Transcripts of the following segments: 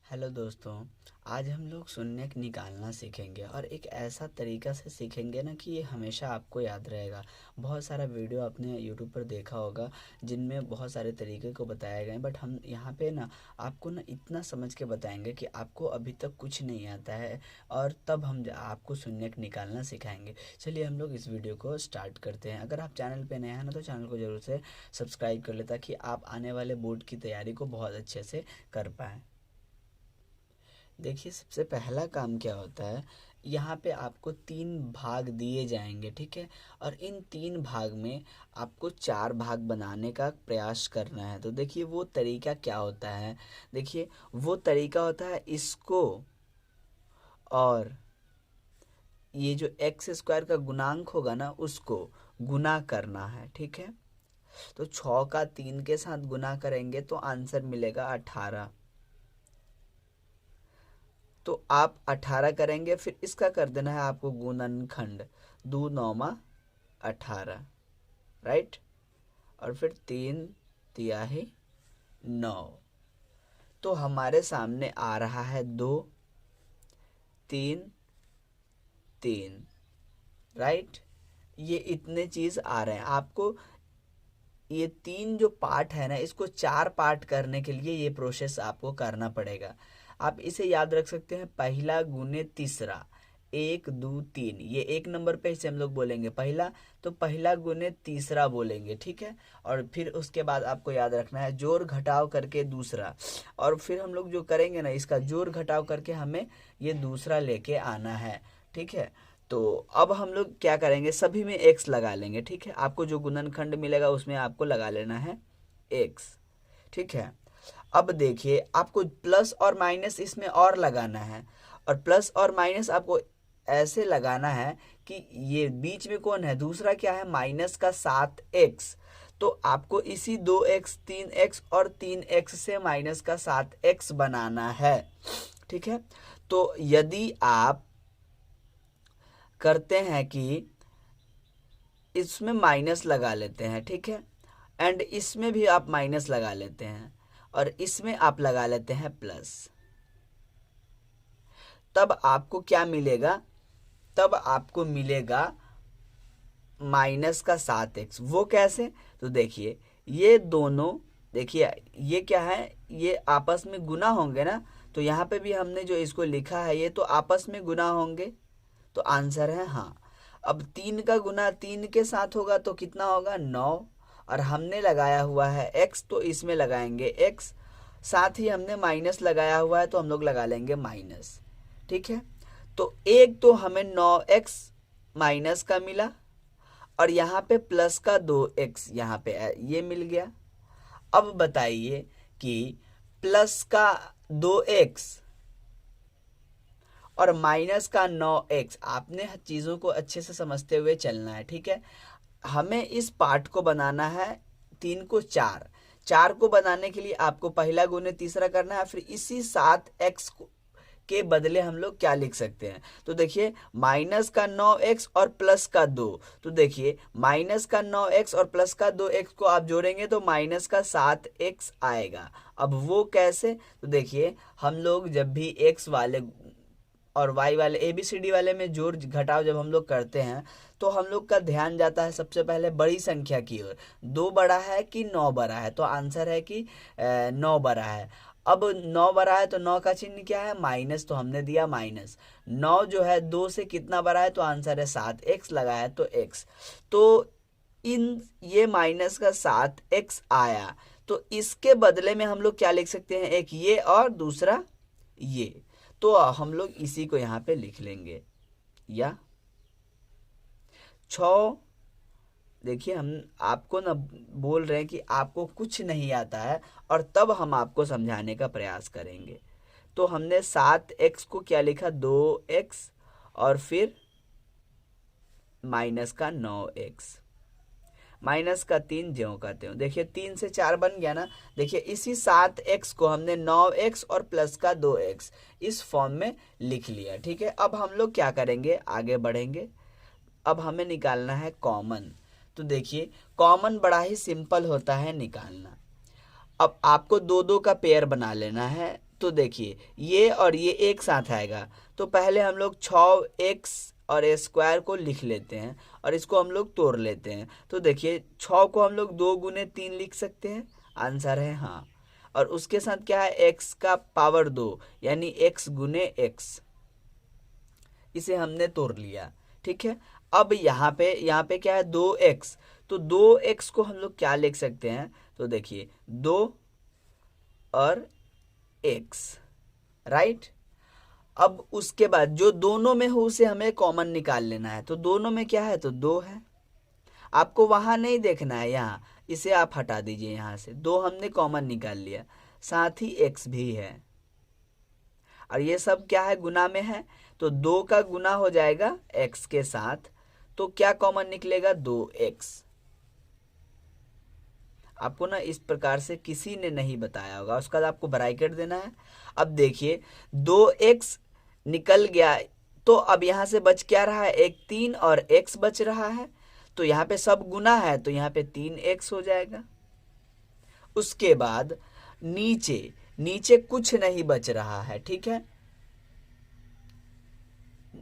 Hello दोस्तों। आज हम लोग शून्य निकालना सीखेंगे और एक ऐसा तरीका से सीखेंगे ना कि ये हमेशा आपको याद रहेगा। बहुत सारा वीडियो आपने यूट्यूब पर देखा होगा जिनमें बहुत सारे तरीके को बताए गए हैं, बट हम यहाँ पे ना आपको ना इतना समझ के बताएंगे कि आपको अभी तक कुछ नहीं आता है और तब हम आपको शून्य निकालना सिखाएंगे। चलिए हम लोग इस वीडियो को स्टार्ट करते हैं। अगर आप चैनल पे नए हैं ना तो चैनल को ज़रूर से सब्सक्राइब कर ले ताकि आप आने वाले बोर्ड की तैयारी को बहुत अच्छे से कर पाएँ। देखिए सबसे पहला काम क्या होता है, यहाँ पे आपको 3 भाग दिए जाएंगे, ठीक है। और इन 3 भाग में आपको 4 भाग बनाने का प्रयास करना है। तो देखिए वो तरीका क्या होता है। देखिए वो तरीका होता है इसको और ये जो एक्स स्क्वायर का गुणांक होगा ना उसको गुना करना है, ठीक है। तो 6 का 3 के साथ गुना करेंगे तो आंसर मिलेगा 18। तो आप 18 करेंगे, फिर इसका कर देना है आपको गुणनखंड, 2 9 18, राइट। और फिर 3 तिहाई 9। तो हमारे सामने आ रहा है 2 3 3, राइट। ये इतने चीज आ रहे हैं आपको। ये 3 जो पार्ट है ना इसको 4 पार्ट करने के लिए ये प्रोसेस आपको करना पड़ेगा। आप इसे याद रख सकते हैं, पहला गुने तीसरा, 1 2 3। ये 1 नंबर पे इसे हम लोग बोलेंगे पहला, तो पहला गुने तीसरा बोलेंगे, ठीक है। और फिर उसके बाद आपको याद रखना है जोड़ घटाव करके दूसरा, और फिर हम लोग जो करेंगे ना इसका जोड़ घटाव करके हमें ये दूसरा लेके आना है, ठीक है। तो अब हम लोग क्या करेंगे, सभी में एक्स लगा लेंगे, ठीक है। आपको जो गुणनखंड मिलेगा उसमें आपको लगा लेना है एक्स, ठीक है। अब देखिए आपको प्लस और माइनस इसमें और लगाना है, और प्लस और माइनस आपको ऐसे लगाना है कि ये बीच में कौन है, दूसरा क्या है, माइनस का 7x। तो आपको इसी 2x 3x और 3x से माइनस का 7x बनाना है, ठीक है। तो यदि आप करते हैं कि इसमें माइनस लगा लेते हैं, ठीक है, एंड इसमें भी आप माइनस लगा लेते हैं और इसमें आप लगा लेते हैं प्लस, तब आपको क्या मिलेगा, तब आपको मिलेगा माइनस का 7x। वो कैसे, तो देखिए ये दोनों, देखिए ये क्या है, ये आपस में गुना होंगे ना। तो यहाँ पे भी हमने जो इसको लिखा है ये तो आपस में गुना होंगे, तो आंसर है हाँ। अब 3 का गुना 3 के साथ होगा तो कितना होगा, 9। और हमने लगाया हुआ है x तो इसमें लगाएंगे x, साथ ही हमने माइनस लगाया हुआ है तो हम लोग लगा लेंगे माइनस, ठीक है। तो एक तो हमें 9x माइनस का मिला, और यहाँ पे प्लस का 2x यहाँ पे ये मिल गया। अब बताइए कि प्लस का 2x और माइनस का 9x, आपने चीज़ों को अच्छे से समझते हुए चलना है, ठीक है। हमें इस पार्ट को बनाना है 3 को 4। 4 को बनाने के लिए आपको पहला गुने तीसरा करना है, फिर इसी 7x के बदले हम लोग क्या लिख सकते हैं, तो देखिए माइनस का 9x और प्लस का 2। तो देखिए माइनस का 9x और प्लस का 2x को आप जोड़ेंगे तो माइनस का 7x आएगा। अब वो कैसे, तो देखिए हम लोग जब भी x वाले और y वाले ABCD वाले में जोड़ घटाव जब हम लोग करते हैं तो हम लोग का ध्यान जाता है सबसे पहले बड़ी संख्या की ओर। 2 बड़ा है कि 9 बड़ा है, तो आंसर है कि 9 बड़ा है। अब 9 बड़ा है तो 9 का चिन्ह क्या है, माइनस, तो हमने दिया माइनस। 9 जो है 2 से कितना बड़ा है, तो आंसर है 7x, लगाया तो x। तो इन ये माइनस का 7x आया, तो इसके बदले में हम लोग क्या लिख सकते हैं, एक ये और दूसरा ये। तो हम लोग इसी को यहाँ पे लिख लेंगे, या 6। देखिए हम आपको ना बोल रहे हैं कि आपको कुछ नहीं आता है और तब हम आपको समझाने का प्रयास करेंगे। तो हमने 7x को क्या लिखा, 2x, और फिर माइनस का 9x, माइनस का 3 ज्यों का त्यों। देखिए 3 से 4 बन गया ना। देखिए इसी 7x को हमने 9x और प्लस का 2x इस फॉर्म में लिख लिया, ठीक है। अब हम लोग क्या करेंगे, आगे बढ़ेंगे। अब हमें निकालना है कॉमन। तो देखिए कॉमन बड़ा ही सिंपल होता है निकालना। अब आपको 2 2 का पेयर बना लेना है, तो देखिए ये और ये एक साथ आएगा, तो पहले हम लोग 6x और a स्क्वायर को लिख लेते हैं और इसको हम लोग तोड़ लेते हैं। तो देखिए 6 को हम लोग 2 गुने 3 लिख सकते हैं, आंसर है हाँ। और उसके साथ क्या है, x का पावर 2 यानी x गुने x, इसे हमने तोड़ लिया। ठीक है, अब यहाँ पे क्या है 2x, तो 2x को हम लोग क्या लिख सकते हैं, तो देखिए 2 और x, राइट। अब उसके बाद जो दोनों में हो उसे हमें कॉमन निकाल लेना है। तो दोनों में क्या है, तो 2 है। आपको वहां नहीं देखना है, यहाँ इसे आप हटा दीजिए, यहाँ से 2 हमने कॉमन निकाल लिया, साथ ही x भी है। और ये सब क्या है, गुना में है, तो 2 का गुना हो जाएगा x के साथ, तो क्या कॉमन निकलेगा, 2x। आपको ना इस प्रकार से किसी ने नहीं बताया होगा, उसका आपको ब्रैकेट देना है। अब देखिए 2x निकल गया, तो अब यहाँ से बच क्या रहा है, एक 3 और x बच रहा है, तो यहाँ पे सब गुना है, तो यहाँ पे 3x हो जाएगा। उसके बाद नीचे कुछ नहीं बच रहा है, ठीक है,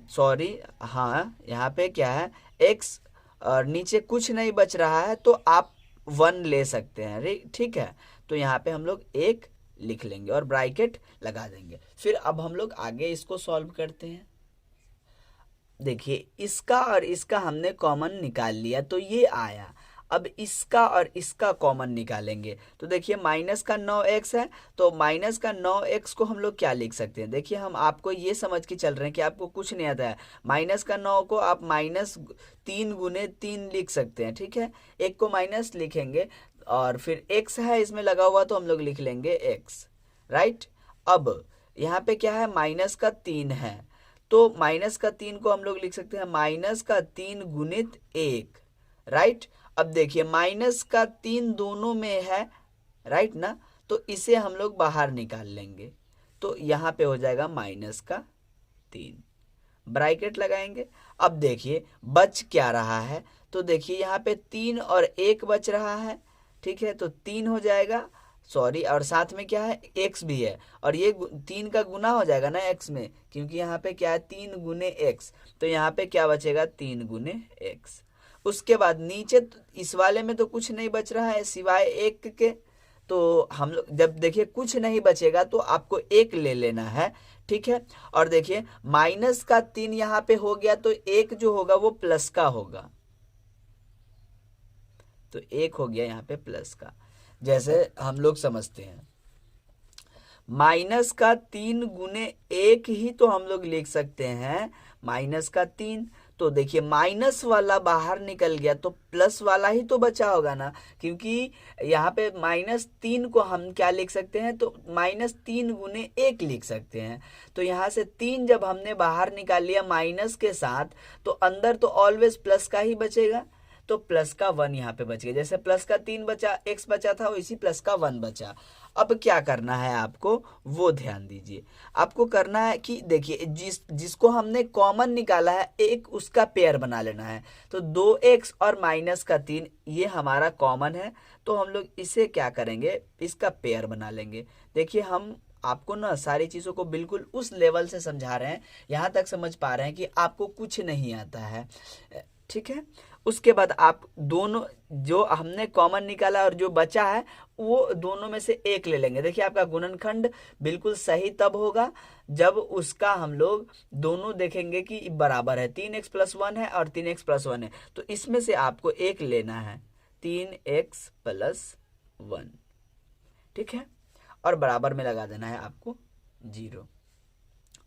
सॉरी, हाँ यहाँ पे क्या है, x और नीचे कुछ नहीं बच रहा है, तो आप 1 ले सकते हैं, ठीक है। तो यहाँ पे हम लोग 1 लिख लेंगे और ब्रैकेट लगा देंगे। फिर अब हम लोग आगे इसको सॉल्व करते हैं। देखिए इसका और इसका हमने कॉमन निकाल लिया, तो ये आया। अब इसका और इसका कॉमन निकालेंगे, तो देखिए माइनस का 9x है, तो माइनस का 9x को हम लोग क्या लिख सकते हैं, देखिए हम आपको ये समझ के चल रहे हैं कि आपको कुछ नहीं आता है। माइनस का 9 को आप -3 गुने 3 लिख सकते हैं, ठीक है। एक को माइनस लिखेंगे और फिर x है इसमें लगा हुआ, तो हम लोग लिख लेंगे x, राइट। अब यहाँ पे क्या है, माइनस का 3 है, तो माइनस का 3 को हम लोग लिख सकते हैं माइनस का 3 गुणित 1, राइट। अब देखिए माइनस का 3 दोनों में है, राइट ना, तो इसे हम लोग बाहर निकाल लेंगे, तो यहाँ पे हो जाएगा माइनस का 3, ब्रैकेट लगाएंगे। अब देखिए बच क्या रहा है, तो देखिए यहाँ पे 3 और 1 बच रहा है, ठीक है, तो 3 हो जाएगा, सॉरी, और साथ में क्या है, x भी है, और ये 3 का गुना हो जाएगा ना x में, क्योंकि यहाँ पे क्या है 3 गुने x, तो यहाँ पे क्या बचेगा, 3 गुने x। उसके बाद नीचे इस वाले में तो कुछ नहीं बच रहा है सिवाय 1 के, तो हम लोग जब देखिए कुछ नहीं बचेगा तो आपको 1 ले लेना है, ठीक है। और देखिए माइनस का 3 यहाँ पे हो गया, तो 1 जो होगा वो प्लस का होगा, तो 1 हो गया यहाँ पे प्लस का। जैसे हम लोग समझते हैं माइनस का 3 गुने 1 ही तो हम लोग लिख सकते हैं माइनस का 3, तो देखिए माइनस वाला बाहर निकल गया, तो प्लस वाला ही तो बचा होगा ना, क्योंकि यहाँ पे -3 को हम क्या लिख सकते हैं, तो -3 गुने 1 लिख सकते हैं। तो यहाँ से 3 जब हमने बाहर निकाल लिया माइनस के साथ, तो अंदर तो ऑलवेज प्लस का ही बचेगा, तो प्लस का 1 यहाँ पे बच गया। जैसे प्लस का 3 बचा, x बचा था, इसी प्लस का 1 बचा। अब क्या करना है आपको, वो ध्यान दीजिए। आपको करना है कि देखिए जिसको हमने कॉमन निकाला है, एक उसका पेयर बना लेना है। तो 2x और माइनस का 3 ये हमारा कॉमन है, तो हम लोग इसे क्या करेंगे, इसका पेयर बना लेंगे। देखिए हम आपको ना सारी चीज़ों को बिल्कुल उस लेवल से समझा रहे हैं, यहाँ तक समझ पा रहे हैं कि आपको कुछ नहीं आता है, ठीक है। उसके बाद आप दोनों जो हमने कॉमन निकाला और जो बचा है, वो दोनों में से एक ले लेंगे। देखिए आपका गुणनखंड बिल्कुल सही तब होगा जब उसका हम लोग दोनों देखेंगे कि बराबर है, 3x + 1 है और 3x + 1 है, तो इसमें से आपको एक लेना है, 3x + 1, ठीक है, और बराबर में लगा देना है आपको 0।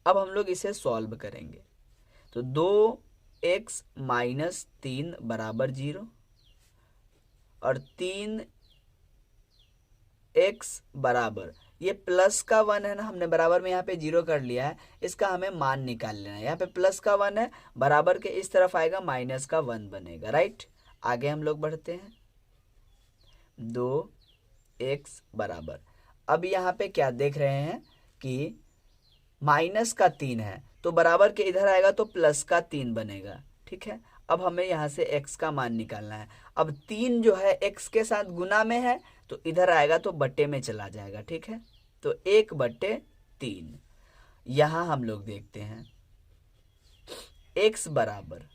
अब हम लोग इसे सॉल्व करेंगे, तो 2x - 3 = 0 और 3x बराबर, ये प्लस का 1 है ना, हमने बराबर में यहाँ पे 0 कर लिया है, इसका हमें मान निकाल लेना है। यहाँ पे प्लस का 1 है, बराबर के इस तरफ आएगा, माइनस का 1 बनेगा, राइट। आगे हम लोग बढ़ते हैं, 2x बराबर, अब यहाँ पे क्या देख रहे हैं कि माइनस का 3 है, तो बराबर के इधर आएगा तो प्लस का 3 बनेगा, ठीक है। अब हमें यहाँ से x का मान निकालना है। अब 3 जो है x के साथ गुना में है, तो इधर आएगा तो बट्टे में चला जाएगा, ठीक है। तो 1/3 3। यहाँ हम लोग देखते हैं x बराबर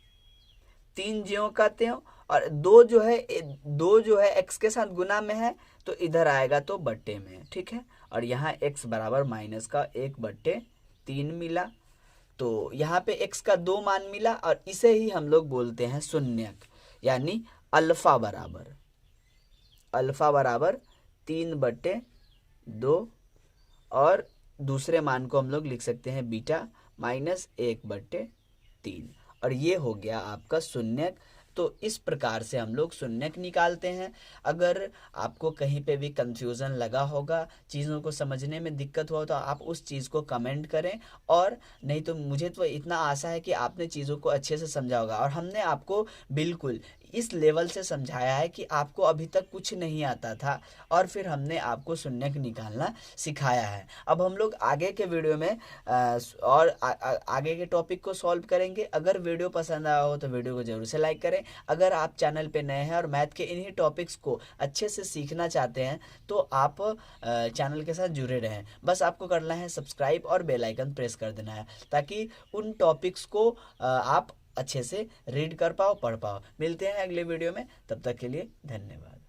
3 ज्यों का त्यों, और 2 जो है x के साथ गुना में है तो इधर आएगा तो बट्टे में है, ठीक है। और यहाँ x बराबर माइनस का 1/3 मिला, तो यहाँ पे x का 2 मान मिला, और इसे ही हम लोग बोलते हैं शून्यक, यानी अल्फा बराबर 3/2, और दूसरे मान को हम लोग लिख सकते हैं बीटा माइनस 1/3, और ये हो गया आपका शून्यक। तो इस प्रकार से हम लोग शून्यक निकालते हैं। अगर आपको कहीं पे भी कंफ्यूजन लगा होगा, चीज़ों को समझने में दिक्कत हुआ, तो आप उस चीज़ को कमेंट करें, और नहीं तो मुझे तो इतना आशा है कि आपने चीज़ों को अच्छे से समझा होगा, और हमने आपको बिल्कुल इस लेवल से समझाया है कि आपको अभी तक कुछ नहीं आता था, और फिर हमने आपको शून्यक निकालना सिखाया है। अब हम लोग आगे के वीडियो में आगे के टॉपिक को सॉल्व करेंगे। अगर वीडियो पसंद आया हो तो वीडियो को जरूर से लाइक करें। अगर आप चैनल पे नए हैं और मैथ के इन्हीं टॉपिक्स को अच्छे से सीखना चाहते हैं तो आप चैनल के साथ जुड़े रहें। बस आपको करना है सब्सक्राइब और बेल आइकन प्रेस कर देना है, ताकि उन टॉपिक्स को आप अच्छे से रीड कर पाओ, पढ़ पाओ। मिलते हैं अगले वीडियो में, तब तक के लिए धन्यवाद।